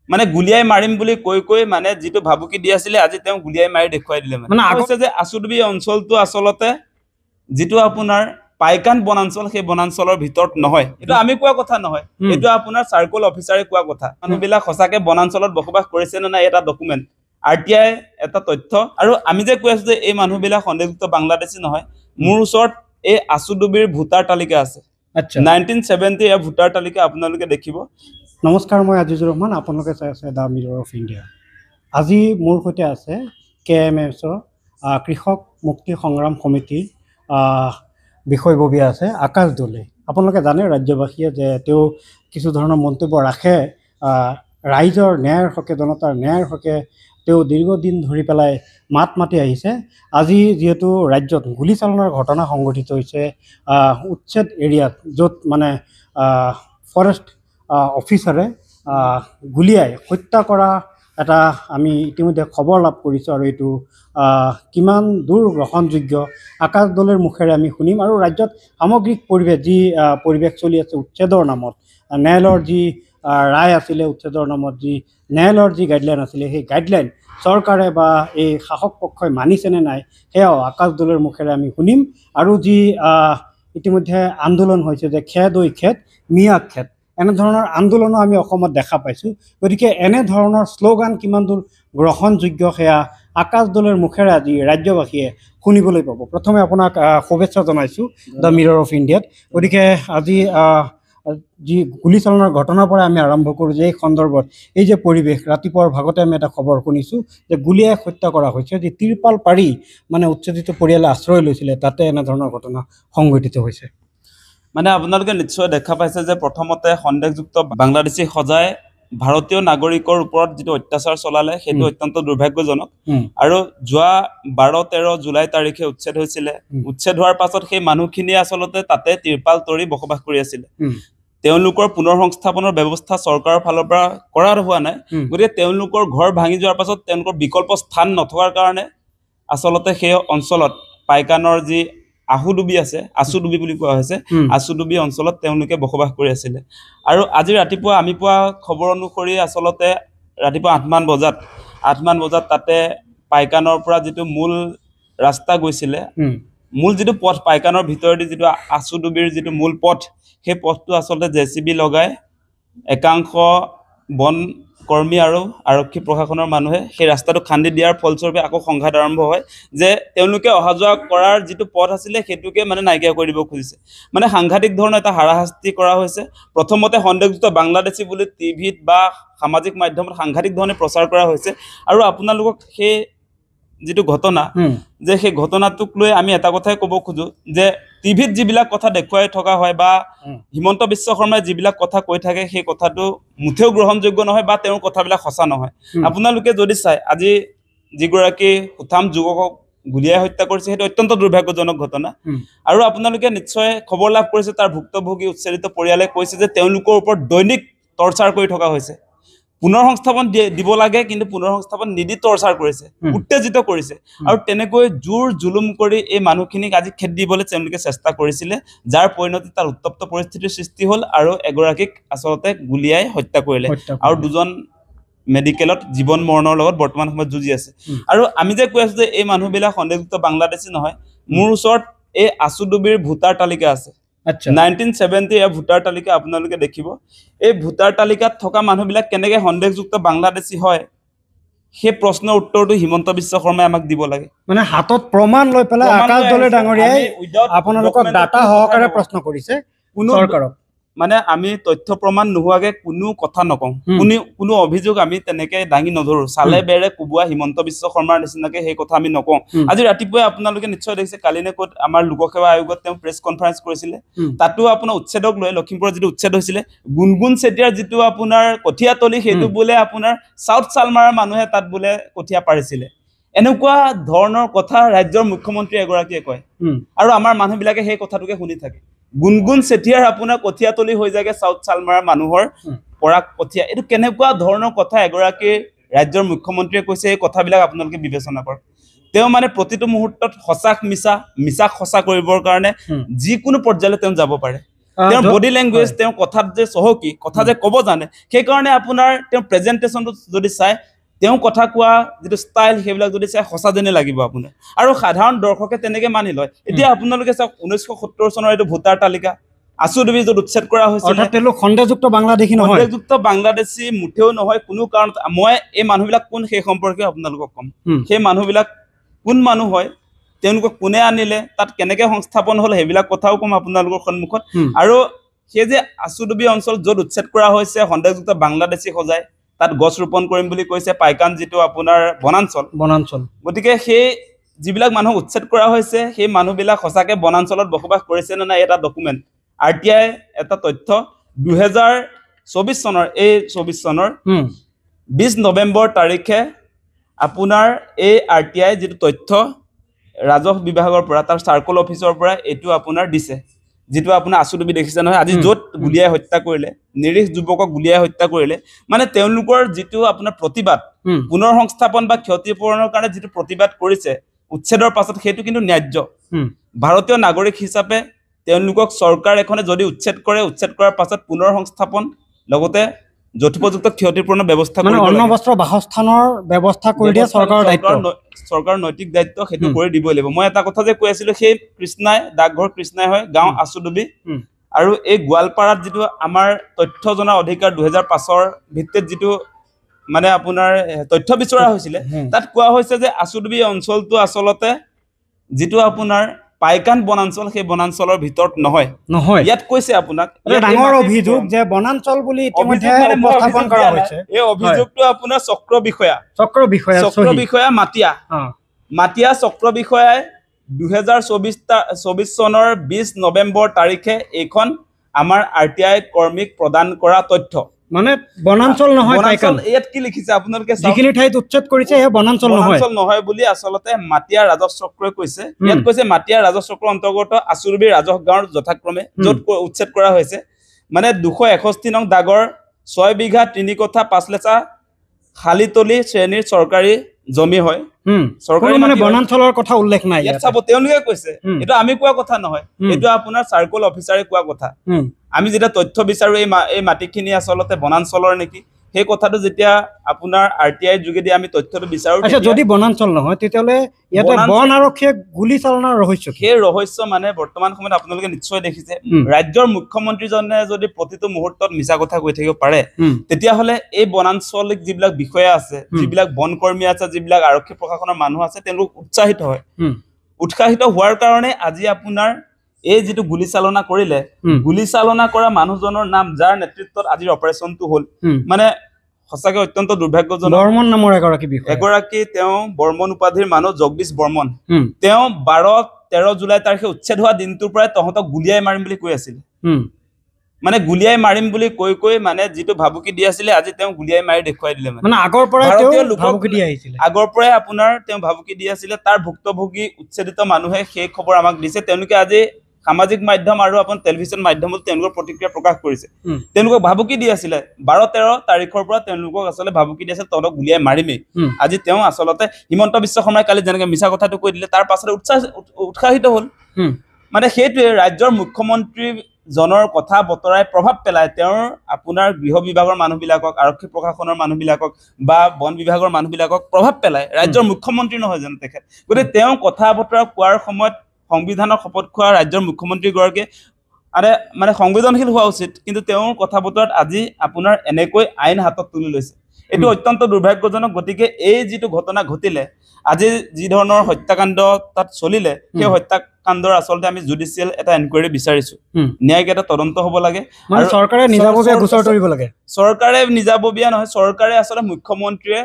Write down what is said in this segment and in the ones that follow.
মানে গুলিয়াই মাৰিম বুলি কৈ মানে যিটো ভাবুকি দি আছিলে আজি তেওঁ গুলিয়াই মাৰি দেখুৱাই দিলে মানে কৈছে যে আচুডুবি অঞ্চলটো আচলতে যিটো আপোনাৰ পাইকান বনাঞ্চল সেই বনাঞ্চলৰ ভিতৰত নহয় এটা আমি কোৱা কথা নহয় এটা আপোনাৰ সাৰ্কল অফিচাৰে কোৱা কথা মানুহবিলাক সঁচাকে বনাঞ্চলত বসবাস কৰিছে না নাই এটা ডকুমেন্ট আৰটিআই এটা তথ্য আৰু আমি যে কৈ আছো যে এই মানুহবিলাক সন্দেহযুক্ত বাংলাদেশী নহয় মোৰ ওচৰত এই আচুডুবিৰ ভোটাৰ তালিকা আছে আচ্ছা 1970 এ ভোটাৰ তালিকা আপোনালোকে দেখিব নমস্কাৰ মই আজিজুৰ ৰহমান আপোনালোকে চাই আছে দা মিৰৰ অফ ইণ্ডিয়া আজি মোৰ সৈতে আছে কেএমএছৰ কৃষক মুক্তি সংগ্ৰাম সমিতিৰ বিষয়ববীয়া আছে আকাশ দলে আপোনালোকে জানে ৰাজ্যবাসীয়ে যে তেওঁ কিছু ধৰণৰ মন্তব্য ৰাখে ৰাইজৰ ন্যায়ৰ হকে জনতাৰ ন্যায়ৰ হকে তেওঁ দীৰ্ঘদিন ধৰি পেলাই মাত মাতি আহিছে আজি যেহেতু ৰাজ্যত গুলীচালনাৰ ঘটনা সংঘটিত হৈছে উচ্ছেদ এৰিয়াত য'ত মানে ফৰেষ্ট অফিচাৰে গুলিয়াই হত্যা কৰা এটা আমি ইতিমধ্যে খবৰ লাভ কৰিছোঁ আৰু এইটো কিমান দূৰ গ্ৰহণযোগ্য আকাশ দলেৰ মুখেৰে আমি শুনিম আৰু ৰাজ্যত সামগ্ৰিক পৰিৱেশ যি পৰিৱেশ চলি আছে উচ্ছেদৰ নামত ন্যায়ালয়ৰ যি ৰায় আছিলে উচ্ছেদৰ নামত যি ন্যায়ালয়ৰ যি গাইডলাইন আছিলে সেই গাইডলাইন চৰকাৰে বা এই শাসক পক্ষই মানিছেনে নাই সেয়াও আকাশ দলেৰ মুখেৰে আমি শুনিম আৰু যি ইতিমধ্যে আন্দোলন হৈছে যে খেদ ঐ খেদ মিয়া খেদ এনেধৰণৰ আন্দোলনো আমি অসমত দেখা পাইছোঁ গতিকে এনেধৰণৰ শ্লোগান কিমান দূৰ গ্ৰহণযোগ্য সেয়া আকাশ দলেৰ মুখেৰে আজি ৰাজ্যবাসীয়ে শুনিবলৈ পাব প্ৰথমে আপোনাক শুভেচ্ছা জনাইছোঁ দ্য মিৰৰ অফ ইণ্ডিয়াত গতিকে আজি যি গুলীচালনাৰ ঘটনাৰ পৰা আমি আৰম্ভ কৰোঁ যে এই সন্দৰ্ভত এই যে পৰিৱেশ ৰাতিপুৱাৰ ভাগতে আমি এটা খবৰ শুনিছোঁ যে গুলীয়াই হত্যা কৰা হৈছে যে তিৰপাল পাৰি মানে উচ্ছেদিত পৰিয়ালে আশ্ৰয় লৈছিলে তাতে এনেধৰণৰ ঘটনা সংঘটিত হৈছে মানে আপোনালোকে নিশ্চয় দেখা পাইছে যে প্ৰথমতে সন্দেহযুক্ত বাংলাদেশী সজাই ভাৰতীয় নাগৰিকৰ ওপৰত যেটো অত্যাচাৰ চলালে সেইটো অত্যন্ত দুৰ্ভাগ্যজনক আৰু যোৱা 12-13 জুলাই তাৰিখে উচ্ছেদ হৈছিল উচ্ছেদ হোৱাৰ পাছত সেই মানুহখিনি আসলতে তাতে তিৰপাল তৰি বসবাস কৰি আছিল তেওঁলোকৰ পুনৰ সংস্থাপনৰ ব্যৱস্থা চৰকাৰৰ ফালৰ পৰা কৰাৰ হোৱা নাই গতিকে তেওঁলোকৰ ঘৰ ভাঙি যোৱাৰ পাছত তেওঁলোকৰ বিকল্প স্থান নথকাৰ কাৰণে আসলতে সেই অঞ্চলত পাইকানৰ যি আহুডুবি আছে আচুডুবি বুলি কোৱা হৈছে আচুডুবি অঞ্চলত তেওঁলোকে বসবাস কৰি আছিল আৰু আজি ৰাতিপুৱা আমি পোৱা খবৰ অনুসৰি আসলতে ৰাতিপুৱা 8 মান বজাত তাতে পাইকানৰ পৰা যেটো মূল ৰাস্তা গৈছিল মূল যেটো পথ পাইকানৰ ভিতৰদি যেটো আচুডুবিৰ যেটো মূল পথ সেই পথটো আসলতে জেসিবি লগাই একাংশ বন কৰ্মী আৰু আৰক্ষী প্ৰশাসনৰ মানুহে সেই ৰাস্তাটো খান্দি দিয়াৰ ফলস্বৰূপে আকৌ সংঘাত আৰম্ভ হয় যে তেওঁলোকে অহাযোৱা কৰাৰ যেটো পথ আছিল হেতুকে মানে নাইকিয়া কৰিব খুজিছে মানে সাংঘাতিক ধৰণৰ এটা হাৰাশাস্তি কৰা হৈছে প্ৰথমতে সন্দেহযুক্ত বাংলাদেশী বুলি টিভিত বা সামাজিক মাধ্যমত সাংঘাতিক ধৰণে প্ৰচাৰ কৰা হৈছে আৰু আপোনালোকক সেই যেটো ঘটনা যে সেই ঘটনাটোক লৈ আমি এটা কথাই ক'ব খোজো যে টিভিত যিবিলাক কথা দেখুৱাই থকা হয় বা হিমন্ত বিশ্ব শৰ্মাই যিবিলাক কথা কৈ থাকে সেই কথাটো মুঠেও গ্ৰহণযোগ্য নহয় বা তেওঁৰ কথাবিলাক সঁচা নহয় আপোনালোকে যদি চাই আজি যিগৰাকী হুথাম যুৱকক গুলিয়াই হত্যা কৰিছে সেইটো অত্যন্ত দুৰ্ভাগ্যজনক ঘটনা আৰু আপোনালোকে নিশ্চয় খবৰ লাভ কৰিছে তাৰ ভুক্তভোগী উচ্ছেদিত পৰিয়ালে কৈছে যে তেওঁলোকৰ ওপৰত দৈনিক টৰ্চাৰ কৰি থকা হৈছে পুনৰ সংস্থাপন দিব লাগে কিন্তু পুনৰ সংস্থাপন নিদি টৰ্চাৰ কৰিছে উত্তেজিত কৰিছে আৰু তেনেকৈ জোৰ জুলুম কৰি এই মানুহখিনিক আজি খেদ দিবলৈ তেওঁলোকে চেষ্টা কৰিছিল যাৰ পৰিণতি তাৰ উত্তপ্ত পৰিস্থিতিৰ সৃষ্টি হ'ল আৰু এগৰাকীক আসলতে গুলিয়াই হত্যা কৰিলে আৰু দুজন মেডিকেলত জীৱন মৰণৰ লগত বৰ্তমান সময়ত যুঁজি আছে আৰু আমি যে কৈ আছো যে এই মানুহবিলাক সন্দেহযুক্ত বাংলাদেশী নহয় মোৰ ওচৰত এই আচুডুবিৰ ভোটাৰ তালিকা আছে আচ্ছা 1970 এ ভোটাৰ তালিকা আপোনালোকে দেখিব এই ভোটাৰ তালিকাত থকা মানুহবিলাক কেনেকৈ সন্দেহযুক্ত বাংলাদেশী হয় সেই প্ৰশ্নৰ উত্তৰটো হিমন্ত বিশ্ব শৰ্মাই আমাক দিব লাগে মানে হাতত প্ৰমাণ লৈ পেলাই আকাশ দলে ডাঙৰীয়াই আপোনালোকক ডাটা সহকাৰে প্ৰশ্ন কৰিছে চৰকাৰক মানে আমি তথ্য প্ৰমাণ নোহোৱাকে কোনো কথা নকওঁ কোনো অভিযোগ আমি তেনেকৈ দাঙি নধৰো চালে বেৰে কুবুৱা হিমন্ত বিশ্ব শৰ্মাৰ নিচিনাকে সেই কথা আমি নকওঁ আজি ৰাতিপুৱা আপোনালোকে নিশ্চয় দেখিছে কালিনে ক'ত আমাৰ লোকসেৱা আয়োগত তেওঁ প্ৰেছ কনফাৰেন্স কৰিছিল তাতো আপোনাৰ উচ্ছেদক লৈ লখিমপুৰৰ যেটো উচ্ছেদ হৈছিল গুণগুণ চেতিয়াৰ যেটো আপোনাৰ কঠিয়াতলি সেইটো বোলে আপোনাৰ সাউথ চালমাৰাৰ মানুহে তাত বোলে কঠিয়া পাৰিছিল এনেকুৱা ধৰণৰ কথা ৰাজ্যৰ মুখ্যমন্ত্ৰী এগৰাকীয়ে কয় আৰু আমাৰ মানুহবিলাকে সেই কথাটোকে শুনি থাকে গুণগুণ চেতিয়াৰ আপোনাৰ কঠিয়াতলি হৈ যায়গে সাউথ চালমাৰাৰ মানুহৰ পৰাক কঠিয়া এটো কেনেকুৱা ধৰণৰ কথা এগৰাকী ৰাজ্যৰ মুখ্যমন্ত্ৰীয়ে কৈছে এই কথাবিলাক আপোনালোকে বিবেচনা কৰক তেওঁ মানে প্ৰতিটো মুহূৰ্তত হসাক মিছা মিছাক হসা কৰিবৰ কাৰণে যিকোনো পৰ্যায়লৈ তেওঁ যাব পাৰে তেওঁৰ বডি লেংগুৱেজ তেওঁৰ কথাত যে চহকী কথা যে ক'ব জানে সেইকাৰণে আপোনাৰ তেওঁ প্ৰেজেণ্টেশ্যনটো যদি চাই তেওঁ কথা কোৱা যিটো ষ্টাইল সেইবিলাক যদি চাই সঁচা যেনে লাগিব আপোনাৰ আৰু সাধাৰণ দৰ্শকে তেনেকে মানি লয় এতিয়া আপোনালোকে চাওক 1970 চনৰ এইটো ভোটাৰ তালিকা আসুদবি য'ত উচ্ছেদ কৰা হৈছিল অৰ্থাৎ তেওঁলোক সন্দেহযুক্ত বাংলাদেশী নহয় সন্দেহযুক্ত বাংলাদেশী মুঠেও নহয় কোনো কাৰণ মই এই মানুহবিলাক কোন সেই সম্পৰ্কে আপোনালোকক ক'ম সেই মানুহবিলাক কোন মানুহ হয় তেওঁলোকক কোনে আনিলে তাত কেনেকে সংস্থাপন হ'ল সেইবিলাক কথাও ক'ম আপোনালোকৰ সন্মুখত আৰু সেই যে আসুদবি অঞ্চল য'ত উচ্ছেদ কৰা হৈছে সন্দেহযুক্ত বাংলাদেশী সজাই তাত গছ ৰোপণ কৰিম বুলি কৈছে পাইকান যিটো আপোনাৰ বনাঞ্চল গতিকে সেই যিবিলাক মানুহ উচ্ছেদ কৰা হৈছে সেই মানুহবিলাক সঁচাকে বনাঞ্চলত বসবাস কৰিছে নে নাই এটা ডকুমেণ্ট RTI এটা তথ্য 2024 চনৰ এই 24 চনৰ 20 নৱেম্বৰ তাৰিখে আপোনাৰ এই RTI যেটো তথ্য ৰাজহ বিভাগৰ পৰা তাৰ সাৰ্কল অফিচৰ পৰা এটো আপোনাৰ দিছে যেটো আপোনাৰ আসুদবি দেখিছে নহয় আজি য'ত গুলিয়াই হত্যা কৰিলে নিৰীহ যুৱকক গুলিয়াই হত্যা কৰিলে মানে তেওঁলোকৰ যেটো আপোনাৰ প্ৰতিবাদ পুনৰ সংস্থাপন বা ক্ষতিপূৰণৰ কাৰণে যেটো প্ৰতিবাদ কৰিছে উচ্ছেদৰ পাছত হেতু কিন্তু ন্যায্য ভাৰতীয় নাগৰিক হিচাপে তেওঁলোকক চৰকাৰ এখনে যদি উচ্ছেদ কৰাৰ পাছত পুনৰ সংস্থাপন লগতে যথোপযুক্ত ক্ষতিপূৰ্ণ ব্যৱস্থা কৰিব মানে অন্নবস্ত্ৰ বাসস্থানৰ ব্যৱস্থা কৰি দিয়া চৰকাৰ নৈতিক দায়িত্ব হেতু কৰি দিব লাগিব মই এটা কথা যে কৈ আছিলো সেই কৃষ্ণাই ডাকঘৰ কৃষ্ণাই হয় গাঁও আসুদবি আৰু এই গোৱালপাৰাত যেটো আমাৰ তথ্য জনা অধিকাৰ 2005 ৰ ভিত্তিত যেটো মানে আপোনাৰ তথ্য বিচৰা হৈছিল তাত কোৱা হৈছে যে আসুদবি অঞ্চলটো আসলতে যেটো আপোনাৰ পাইকান বনাঞ্চল সেই বনাঞ্চলৰ ভিতৰত নহয় ইয়াত কৈছে আপোনাক ডাঙৰ অভিযোগ যে বনাঞ্চল বুলি ইতিমধ্যে উপস্থাপন কৰা হৈছে এই অভিযোগটো আপোনাৰ চক্ৰ বিষয়া মাটিয়া চক্ৰ বিষয়াই 2024 চনৰ 20 নৱেম্বৰ তাৰিখে এইখন আমাৰ RTI কৰ্মীক প্ৰদান কৰা তথ্য মানে বনাঞ্চল নহয় পাইকান ইয়াত কি লিখিছে আপোনালোকে যিখিনি ঠাইত উচ্ছেদ কৰিছে হে বনাঞ্চল নহয় বুলি আসলতে মাটিয়া ৰাজহ চক্ৰই কৈছে ইয়াত কৈছে মাটিয়া ৰাজহ চক্ৰৰ অন্তৰ্গত আসুদবি ৰাজহ গাঁৱৰ যথাক্ৰমে য'ত উচ্ছেদ কৰা হৈছে মানে 261 নং দাগৰ 6 বিঘা 3 কঠা 5 লেচা খালিতলি শ্ৰেণীৰ চৰকাৰী জমি হয় চৰকাৰী মানে বনাঞ্চলৰ কথা উল্লেখ নাই ইয়াত চাব তেওঁলোকে কৈছে এটা আমি কোৱা কথা নহয় এটা আপোনাৰ সাৰ্কল অফিচাৰে কোৱা কথা আমি যেটা তথ্য বিচাৰো এই মাটিখিনি আসলতে বনাঞ্চলৰ নেকি সেই কথাটো যেতিয়া আপোনাৰ RTI যোগেদি আমি তথ্যটো বিচাৰো আচ্ছা যদি বনাঞ্চল নহয় তেতিয়ালে ইয়াতে বন আৰক্ষীয়ে গুলি চালনাৰ ৰহস্য সেই ৰহস্য মানে বৰ্তমান সময়ত আপোনালোকে নিশ্চয় দেখিছে ৰাজ্যৰ মুখ্যমন্ত্ৰীজনে যদি প্ৰতিটো মুহূৰ্তত মিছা কথা কৈ থাকিব পাৰে তেতিয়া হলে এই বনাঞ্চলিক যিবিলাক বিষয়া আছে যিবিলাক বন কৰ্মী আছে যিবিলাক আৰক্ষী প্ৰশাসনৰ মানুহ আছে তেওঁলোক উৎসাহিত হোৱাৰ কাৰণে আজি আপোনাৰ এই যেটো গুলি চালনা কৰিলে গুলি চালনা কৰা মানুহজনৰ নাম যাৰ নেতৃত্বত আজিৰ অপাৰেচনটো হ'ল মানে সঁচাকে অত্যন্ত দুৰ্ভাগ্যজনক বৰ্মন নামৰ এগৰাকী তেওঁ বৰ্মন উপাধিৰ মানুহ জগদীশ বৰ্মন তেওঁ 12-13 জুলাই তাৰিখে উচ্ছেদ হোৱা দিনটোৰ পৰাই তহঁতক গুলিয়াই মাৰিম বুলি কৈ আছিল মানে গুলিয়াই মাৰিম বুলি কৈ মানে যেটো ভাবুকি দি আছিল আজি তেওঁ গুলিয়াই মাৰি দেখুৱাই দিলে মানে আগৰ পৰাই তেওঁ ভাবুকি দি আহিছিল আগৰ পৰাই আপোনাৰ তেওঁ ভাবুকি দি আছিল তাৰ ভুক্তভোগী উচ্ছেদিত মানুহে সেই খবৰ আমাক দিছে তেওঁলোকে আজি সামাজিক মাধ্যম আৰু আপন টেলিভিছন মাধ্যমত তেওঁলোকৰ প্ৰতিক্ৰিয়া প্ৰকাশ কৰিছে তেওঁলোকক ভাবুকি দি আছিল 12-13 তাৰিখৰ পৰা তেওঁলোকক আসলে ভাবুকি দি আছিল তহঁতক গুলিয়াই মাৰিমেই আজি তেওঁ আসলতে হিমন্ত বিশ্ব শৰ্মাই কালি যেনেকৈ মিছা কথাটো কৈ দিলে তাৰ পাছতে উৎসাহিত হ'ল মানে সেইটোৱে ৰাজ্যৰ মুখ্যমন্ত্ৰী জনৰ কথা বতৰাই প্ৰভাৱ পেলায় তেওঁৰ আপোনাৰ গৃহ বিভাগৰ মানুহবিলাকক আৰক্ষী প্ৰশাসনৰ মানুহবিলাকক বা বন বিভাগৰ মানুহবিলাকক প্ৰভাৱ পেলায় ৰাজ্যৰ মুখ্যমন্ত্ৰী নহয় জানো তেখেত গতিকে তেওঁ কথা বতৰা কোৱাৰ সময়ত সংবিধানৰ শপত খোৱা ৰাজ্যৰ মুখ্যমন্ত্ৰী গৰাকী মানে সংবেদনশীল হোৱা উচিত কিন্তু তেওঁৰ কথা বতৰাত আজি আপোনাৰ এনেকৈ আইন হাতত তুলি লৈছে এটো অত্যন্ত দুৰ্ভাগ্যজনক গতিকে এই যেটো ঘটনা ঘটিলে আজি যি ধৰণৰ হত্যাকাণ্ড তাত চলিলে সেই হত্যাকাণ্ডৰ আসলতে আমি জুডিশিয়াল এটা এনকুৱাৰী বিচাৰিছো ন্যায়িক এটা তদন্ত হ'ব লাগে আৰু চৰকাৰে নিজাববীয়া গোচৰ কৰিব লাগে চৰকাৰে নিজাববীয়া নহয় চৰকাৰে আসলে মুখ্যমন্ত্ৰীয়ে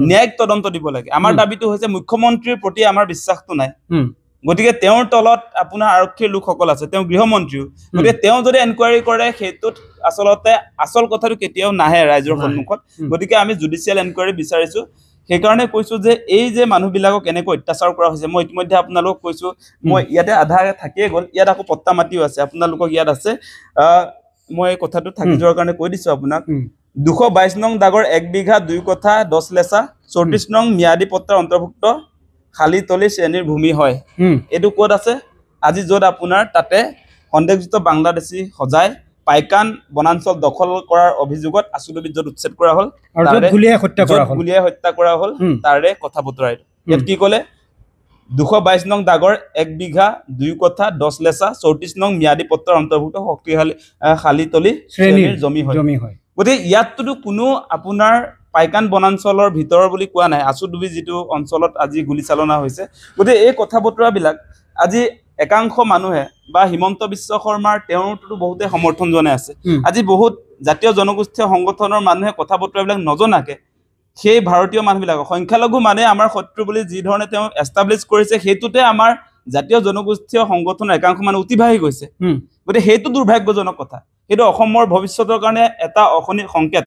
ন্যায়িক তদন্ত দিব লাগে আমাৰ দাবীটো হৈছে মুখ্যমন্ত্ৰীৰ প্ৰতি আমাৰ বিশ্বাসটো নাই গতিকে তেওঁৰ তলত আপোনাৰ আৰক্ষীৰ লোকসকল আছে তেওঁ গৃহমন্ত্ৰীও গতিকে তেওঁ যদি এনকুৱাৰী কৰে সেইটোত আসলতে আসল কথাটো কেতিয়াও নাহে ৰাইজৰ সন্মুখত গতিকে আমি জুডিশিয়াল এনকুৱাৰী বিচাৰিছো সেইকাৰণে কৈছো যে এই যে মানুহবিলাকক এনেকৈ অত্যাচাৰ কৰা হৈছে মই ইতিমধ্যে আপোনালোকক কৈছো মই ইয়াতে আধা থাকিয়ে গ'ল ইয়াত আকৌ পত্তা মাটিও আছে আপোনালোকক ইয়াত আছে মই এই কথাটো থাকি যোৱাৰ কাৰণে কৈ দিছো আপোনাক 222 নং দাগৰ 1 বিঘা 2 কঠা 10 লেচা 34 নং ম্যাদী পত্ৰৰ অন্তৰ্ভুক্ত খালিতলি শ্ৰেণীৰ ভূমি হয় এটো ক'ত আছে আজি য'ত আপোনাৰ তাতে সন্দেহযুক্ত বাংলাদেশী সজাই পাইকান বনাঞ্চল দখল কৰাৰ অভিযোগত আছুদবিজত উচ্ছেদ কৰা হ'ল আৰু য'ত গুলীয়াই হত্যা কৰা হ'ল তাৰে কথা বতৰা ইয়াত কি ক'লে 222 নং দাগৰ 1 বিঘা 2 কঠা 10 লেচা 34 নং ম্যাদী পত্ৰৰ অন্তৰ্ভুক্ত শক্তিশালী খালিতলি শ্ৰেণীৰ জমি হয় গতিকে ইয়াততো কোনো আপোনাৰ পাইকান বনাঞ্চলৰ ভিতৰৰ বুলি কোৱা নাই আছুডুবি যিটো অঞ্চলত আজি গুলীচালনা হৈছে গতিকে এই কথা বতৰাবিলাক আজি একাংশ মানুহে বা হিমন্ত বিশ্ব শৰ্মাৰ তেওঁৰতো বহুতে সমৰ্থন জনাই আছে আজি বহুত জাতীয় জনগোষ্ঠীয় সংগঠনৰ মানুহে কথা বতৰাবিলাক নজনাকে সেই ভাৰতীয় মানুহবিলাক সংখ্যালঘু মানে আমাৰ শত্ৰু বুলি যি ধৰণে তেওঁ এষ্টাব্লিছ কৰিছে সেইটোতে আমাৰ জাতীয় জনগোষ্ঠীয় সংগঠনৰ একাংশ মানুহ উতিবাহী গৈছে গতিকে সেইটো দুৰ্ভাগ্যজনক কথা সেইটো অসমৰ ভৱিষ্যতৰ কাৰণে এটা অখনি সংকেত